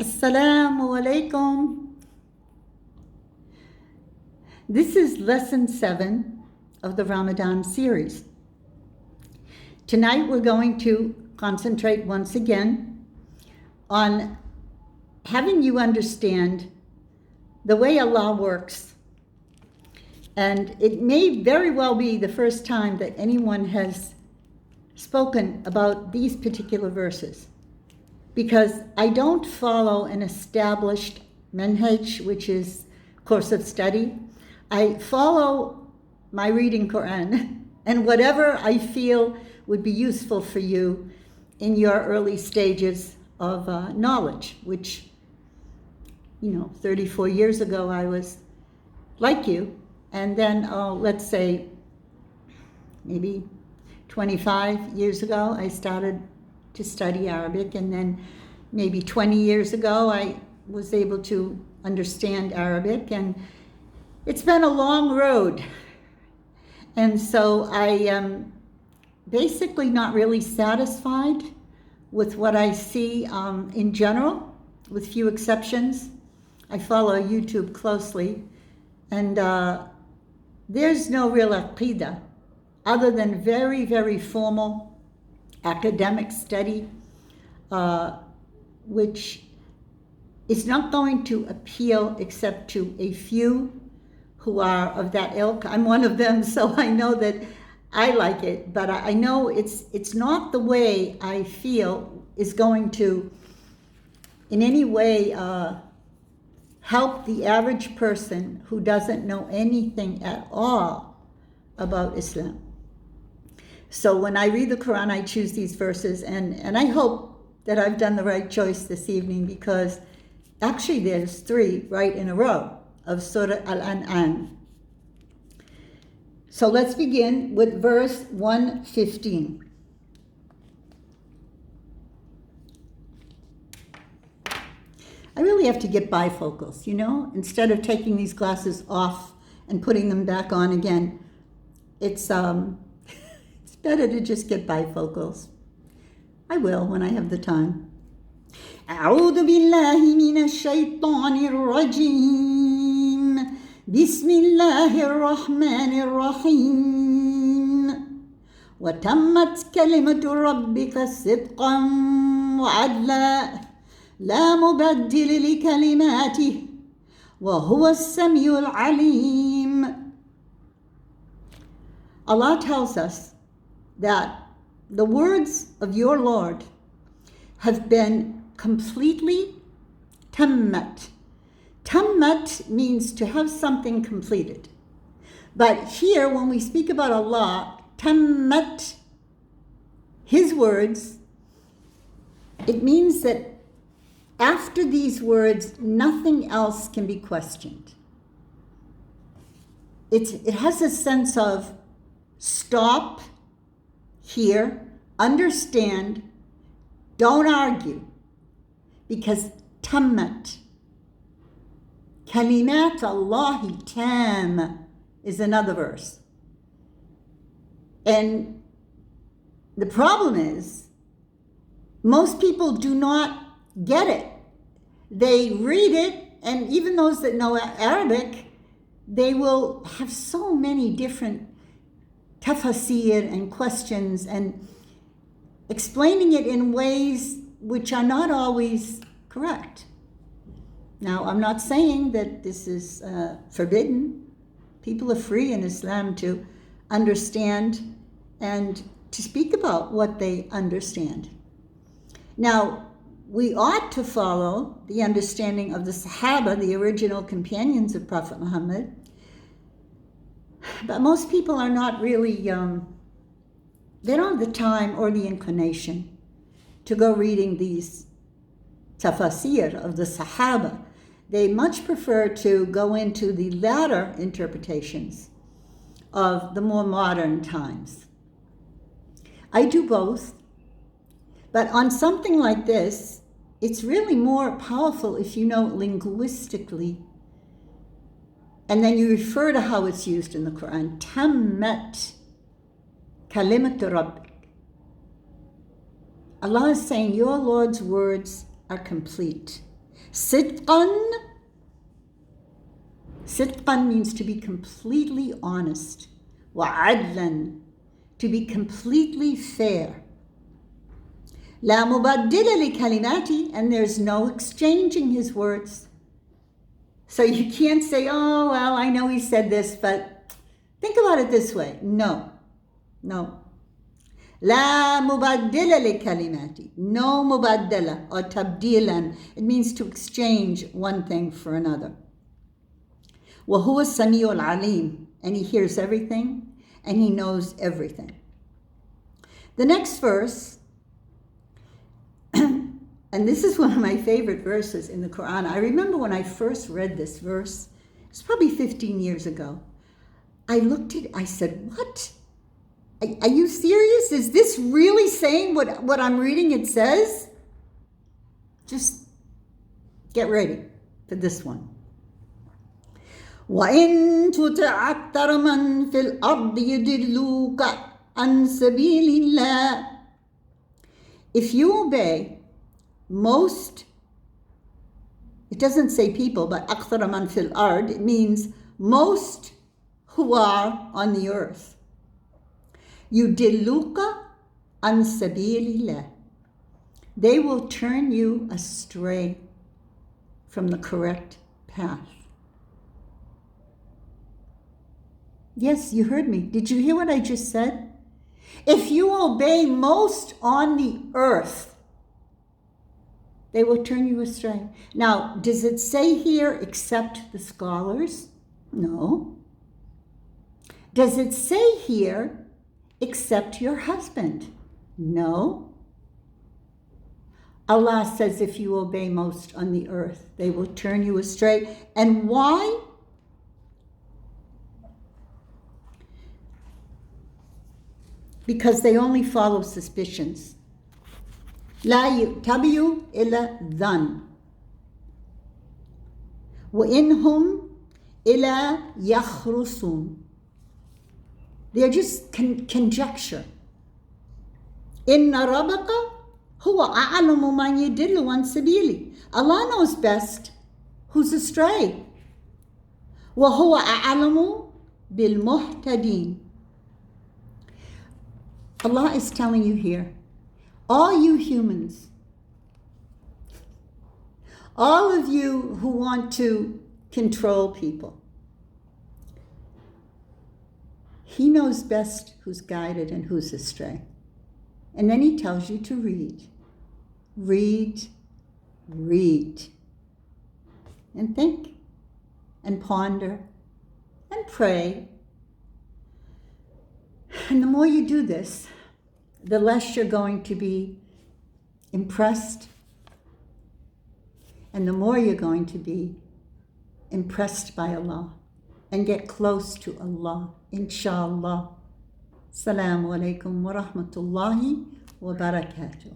Assalamu alaikum. This is lesson 7 of the Ramadan series. Tonight we're going to concentrate once again on having you understand the way Allah works. And it may very well be the first time that anyone has spoken about these particular verses, because I don't follow an established manhaj, which is course of study. I follow my reading Quran and whatever I feel would be useful for you in your early stages of knowledge, which, 34 years ago I was like you. And then, let's say, maybe 25 years ago, I started to study Arabic, and then maybe 20 years ago I was able to understand Arabic, and it's been a long road. And so I am basically not really satisfied with what I see in general, with few exceptions. I follow YouTube closely, and there's no real aqidah other than very, very formal academic study, which is not going to appeal except to a few who are of that ilk. I'm one of them, so I know that I like it, but I know it's not the way I feel is going to in any way help the average person who doesn't know anything at all about Islam. So when I read the Quran, I choose these verses, and I hope that I've done the right choice this evening, because actually there's 3 right in a row of Surah Al-An'am. So let's begin with verse 115. I really have to get bifocals, instead of taking these glasses off and putting them back on again. It's better to just get bifocals. I will when I have the time. أعوذ بالله من الشيطان الرجيم بسم الله الرحمن الرحيم وتمت كلمة ربك صدقا وعدلا لا مبدل لكلماته وهو السميع العليم. Allah tells us that the words of your Lord have been completely tammat. Tammat means to have something completed. But here, when we speak about Allah, tammat, His words, it means that after these words, nothing else can be questioned. It has a sense of stop, hear, understand, don't argue, because tammat, kalimat Allahi tam is another verse. And the problem is, most people do not get it. They read it, and even those that know Arabic, they will have so many different tafasir and questions and explaining it in ways which are not always correct. Now, I'm not saying that this is forbidden. People are free in Islam to understand and to speak about what they understand. Now, we ought to follow the understanding of the Sahaba, the original companions of Prophet Muhammad. But most people are not really, they don't have the time or the inclination to go reading these tafasir of the Sahaba. They much prefer to go into the latter interpretations of the more modern times. I do both, but on something like this, it's really more powerful if you know linguistically, and then you refer to how it's used in the Quran. Tammat kalimat rabbik. Allah is saying your Lord's words are complete. Sidqan. Sidqan means to be completely honest. Wa'adlan, to be completely fair. La mubaddila li kalimati, and there's no exchanging his words. So you can't say, oh, well, I know he said this, but think about it this way. No. La mubaddila li kalimati. No mubaddala or tabdilan. It means to exchange one thing for another. Wa huwa as-sami'ul alim, and he hears everything and he knows everything. The next verse, and this is one of my favorite verses in the Quran. I remember when I first read this verse, it's probably 15 years ago. I looked at it, I said, what? Are you serious? Is this really saying what I'm reading it says? Just get ready for this one. وَإِن تُطِعْ أَكْثَرَ مَنْ فِي الْأَرْضِ يُضِلُّوكَ عَنْ سَبِيلِ اللَّهِ. If you obey most, it doesn't say people, but أَكْثَرَ مَنْ فِي الْأَرْضِ, it means most who are on the earth. يُضِلُّوكَ عَنْ سَبِيلِ اللَّهِ. They will turn you astray from the correct path. Yes, you heard me. Did you hear what I just said? If you obey most on the earth, they will turn you astray. Now, does it say here, except the scholars? No. Does it say here, except your husband? No. Allah says if you obey most on the earth, they will turn you astray. And why? Because they only follow suspicions. لا يتبعوا إلا الظن وإنهم إلا يخرصون. They're just conjecture. إن ربك هو أعلم من يضل عن سبيله. Allah knows best who's astray. وهو أعلم بالمهتدين. Allah is telling you here, all you humans, all of you who want to control people, He knows best who's guided and who's astray. And then He tells you to read. Read, read. And think, and ponder, and pray. And the more you do this, the less you're going to be impressed, and the more you're going to be impressed by Allah and get close to Allah, inshallah. Assalamu alaikum wa rahmatullahi wa barakatuh.